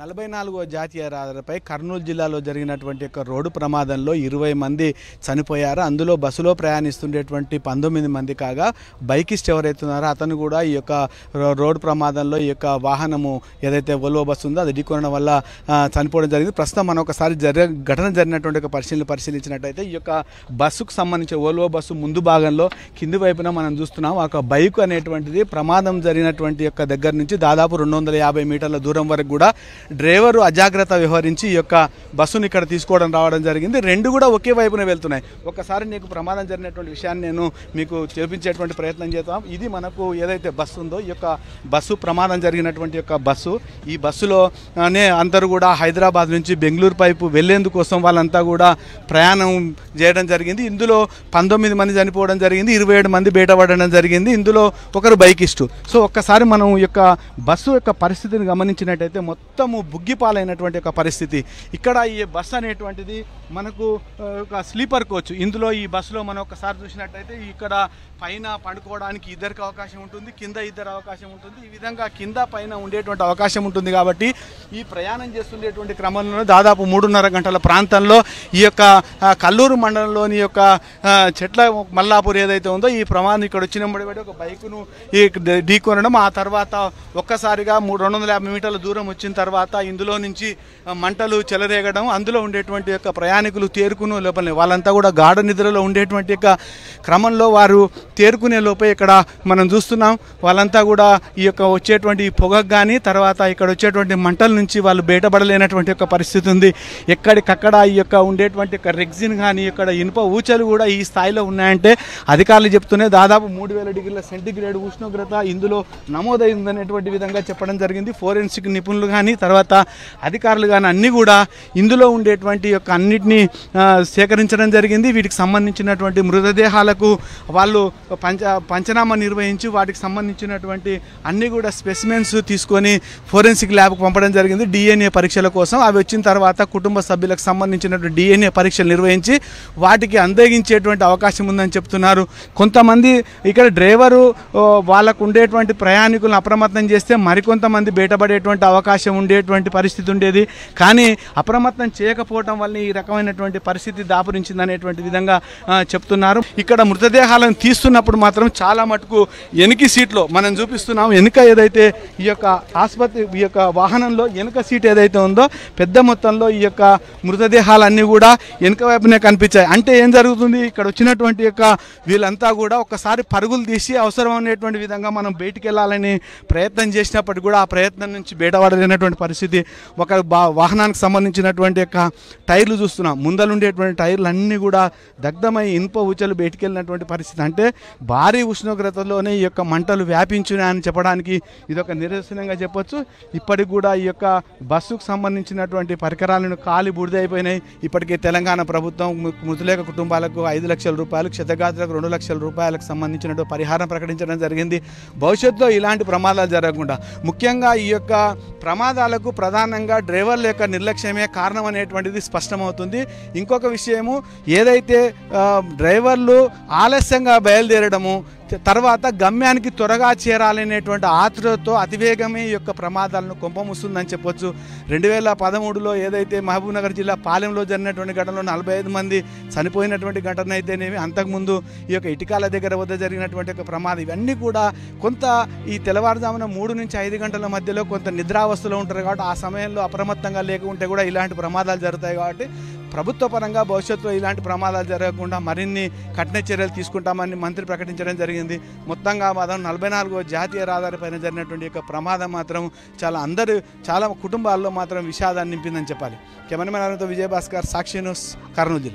44వ జాతీయ రహదారిపై కర్నూలు జిల్లాలో జరిగినటువంటి రోడ్డు ప్రమాదంలో 20 మంది చనిపోయారు. అందులో బస్సులో ప్రయాణిస్తుండేటువంటి 19 మంది కాగా బైకిస్ట్ ఎవరైతే ఉన్నారో అతను కూడా ఈ యొక్క రోడ్డు ప్రమాదంలో ఈ యొక్క వాహనము ఏదైతే వోల్వో బస్సు ఉందో అది ఢీకొనడం వల్ల చనిపోవడం జరిగింది. ప్రస్తుతం మనం ఒకసారి ఘటన జరిగినటువంటి ఒక పరిశీలించినట్టయితే ఈ యొక్క బస్సుకు సంబంధించిన వోల్వో బస్సు ముందు భాగంలో కింది వైపున మనం చూస్తున్నాం. ఒక బైక్ అనేటువంటిది ప్రమాదం జరిగినటువంటి యొక్క దగ్గర నుంచి దాదాపు 250 మీటర్ల దూరం వరకు కూడా డ్రైవరు అజాగ్రత్త వ్యవహరించి ఈ యొక్క బస్సును ఇక్కడ తీసుకోవడం రావడం జరిగింది. రెండు కూడా ఒకే వైపున వెళ్తున్నాయి. ఒకసారి నీకు ప్రమాదం జరిగినటువంటి విషయాన్ని నేను మీకు చూపించేటువంటి ప్రయత్నం చేద్దాం. ఇది మనకు ఏదైతే బస్సు ఉందో ఈ యొక్క బస్సు ప్రమాదం జరిగినటువంటి యొక్క బస్సు. ఈ బస్సులోనే అందరూ కూడా హైదరాబాద్ నుంచి బెంగళూరు వైపు వెళ్లేందుకోసం వాళ్ళంతా కూడా ప్రయాణం చేయడం జరిగింది. ఇందులో 19 మంది చనిపోవడం జరిగింది, 27 మంది బయటపడడం జరిగింది. ఇందులో ఒకరు బైకిస్టు. సో ఒక్కసారి మనం ఈ యొక్క బస్సు యొక్క పరిస్థితిని గమనించినట్టయితే మొత్తము బుగ్గిపాలైనటువంటి ఒక పరిస్థితి. ఇక్కడ ఈ బస్సు అనేటువంటిది మనకు ఒక స్లీపర్ కోచ్. ఇందులో ఈ బస్సులో మనం ఒకసారి చూసినట్టయితే ఇక్కడ పైన పడుకోవడానికి ఇద్దరికి అవకాశం ఉంటుంది, కింద ఇద్దరు అవకాశం ఉంటుంది. ఈ విధంగా కింద పైన ఉండేటువంటి అవకాశం ఉంటుంది. కాబట్టి ఈ ప్రయాణం చేస్తుండేటువంటి క్రమంలో దాదాపు 3.5 గంటల ప్రాంతంలో ఈ యొక్క కల్లూరు మండలంలోని యొక్క చెట్ల మల్లాపూర్ ఏదైతే ఉందో ఈ ప్రమాదం ఇక్కడ వచ్చినప్పుడు ఒక బైకును ఢీకొనడం, ఆ తర్వాత ఒక్కసారిగా 250 మీటర్ల దూరం వచ్చిన తర్వాత ఇందులో నుంచి మంటలు చెలరేగడం, అందులో ఉండేటువంటి యొక్క ప్రయాణికులు తేరుకునే లోపలనే వాళ్ళంతా కూడా గాఢ నిద్రలో ఉండేటువంటి యొక్క క్రమంలో వారు తేరుకునే లోపే ఇక్కడ మనం చూస్తున్నాం వాళ్ళంతా కూడా ఈ యొక్క వచ్చేటువంటి పొగకు కానీ తర్వాత ఇక్కడ వచ్చేటువంటి మంటల నుంచి వాళ్ళు బయటపడలేనటువంటి యొక్క పరిస్థితి ఉంది. ఎక్కడికక్కడ ఈ యొక్క ఉండేటువంటి యొక్క రెగ్జిన్ కానీ ఇక్కడ ఇనుప ఊచలు కూడా ఈ స్థాయిలో ఉన్నాయంటే అధికారులు చెప్తూనే దాదాపు 3000 డిగ్రీల సెంటీగ్రేడ్ ఉష్ణోగ్రత ఇందులో నమోదైందనేటువంటి విధంగా చెప్పడం జరిగింది. ఫోరెన్సిక్ నిపుణులు కానీ తర్వాత అధికారులు కానీ అన్నీ కూడా ఇందులో ఉండేటువంటి యొక్క అన్నిటినీ సేకరించడం జరిగింది. వీటికి సంబంధించినటువంటి మృతదేహాలకు వాళ్ళు పంచనామా నిర్వహించి వాటికి సంబంధించినటువంటి అన్నీ కూడా స్పెసిమెన్స్ తీసుకొని ఫోరెన్సిక్ ల్యాబ్కు పంపడం జరిగింది DNA పరీక్షల కోసం. అవి వచ్చిన తర్వాత కుటుంబ సభ్యులకు సంబంధించినటువంటి DNA పరీక్షలు నిర్వహించి వాటికి అందగించేటువంటి అవకాశం ఉందని చెప్తున్నారు. కొంతమంది ఇక్కడ డ్రైవరు వాళ్ళకు ఉండేటువంటి ప్రయాణికులను అప్రమత్తం చేస్తే మరికొంతమంది బయటపడేటువంటి అవకాశం ఉండేటువంటి పరిస్థితి ఉండేది. కానీ అప్రమత్తం చేయకపోవడం వల్ల ఈ రకమైనటువంటి పరిస్థితి దాపురించిందనేటువంటి విధంగా చెప్తున్నారు. ఇక్కడ మృతదేహాలను తీస్తున్నప్పుడు మాత్రం చాలా మటుకు వెనుక సీట్లో మనం చూపిస్తున్నాం. వెనుక ఏదైతే ఈ యొక్క ఆసుపత్రి ఈ యొక్క వాహనంలో వెనుక సీట్ ఏదైతే ఉందో పెద్ద మొత్తంలో ఈ యొక్క మృతదేహాలన్నీ కూడా వెనుక వైపునే కనిపించాయి. అంటే ఏం జరుగుతుంది, ఇక్కడ వచ్చినటువంటి యొక్క వీళ్ళంతా కూడా ఒక్కసారి పరుగులు తీసి అవసరమైనటువంటి విధంగా మనం బయటికి వెళ్ళాలని ప్రయత్నం చేసినప్పటికీ కూడా ఆ ప్రయత్నం నుంచి బయటపడలేనటువంటి పరిస్థితి. ఒక వాహనానికి సంబంధించినటువంటి యొక్క టైర్లు చూస్తున్నాం, ముందలుండేటువంటి టైర్లు అన్నీ కూడా దగ్ధమై ఇనుప ఊచలు బయటికి వెళ్ళినటువంటి పరిస్థితి. అంటే భారీ ఉష్ణోగ్రతలోనే ఈ యొక్క మంటలు వ్యాపించున్నాయని చెప్పడానికి ఇదొక నిదర్శనంగా చెప్పొచ్చు. ఇప్పటికి కూడా ఈ యొక్క బస్సుకు సంబంధించినటువంటి పరికరాలను కాలి బూడిదైపోయినాయి. ఇప్పటికే తెలంగాణ ప్రభుత్వం మృతులేక కుటుంబాలకు 5 లక్షల రూపాయలు, క్షతగాత్రులకు 2 లక్షల రూపాయలకు సంబంధించినటువంటి పరిహారం ప్రకటించడం జరిగింది. భవిష్యత్తులో ఇలాంటి ప్రమాదాలు జరగకుండా ముఖ్యంగా ఈ యొక్క ప్రమాదాలకు ప్రధానంగా డ్రైవర్ల యొక్క నిర్లక్ష్యమే కారణం అనేటువంటిది స్పష్టమవుతుంది. ఇంకొక విషయము ఏదైతే డ్రైవర్లు ఆలస్యంగా బయలుదేరడము తర్వాత గమ్యానికి త్వరగా చేరాలనేటువంటి ఆతృతతో అతివేగమే ఈ యొక్క ప్రమాదాలను కొంపముస్తుందని చెప్పొచ్చు. 2013లో ఏదైతే మహబూబ్నగర్ జిల్లా పాలెంలో జరిగినటువంటి ఘటనలో 45 మంది చనిపోయినటువంటి ఘటన అయితేనేమి, అంతకుముందు ఈ యొక్క ఇటికాల దగ్గర వద్ద జరిగినటువంటి ఒక ప్రమాదం, ఇవన్నీ కూడా కొంత ఈ తెల్లవారుజామున 3 నుంచి 5 గంటల మధ్యలో కొంత నిద్రావస్థలో ఉంటారు. కాబట్టి ఆ సమయంలో అప్రమత్తంగా లేకుంటే కూడా ఇలాంటి ప్రమాదాలు జరుగుతాయి. కాబట్టి ప్రభుత్వ పరంగా భవిష్యత్తులో ఇలాంటి ప్రమాదాలు జరగకుండా మరిన్ని కఠిన చర్యలు తీసుకుంటామని మంత్రి ప్రకటించడం జరిగింది. మొత్తంగా మాత్రం 44వ జాతీయ రహదారిపైన జరిగినటువంటి యొక్క ప్రమాదం మాత్రం చాలా కుటుంబాల్లో మాత్రం విషాదాన్ని నింపిందని చెప్పాలి. కెమెరామెన్ విజయభాస్కర్, సాక్షి న్యూస్, కర్నూలు జిల్లా.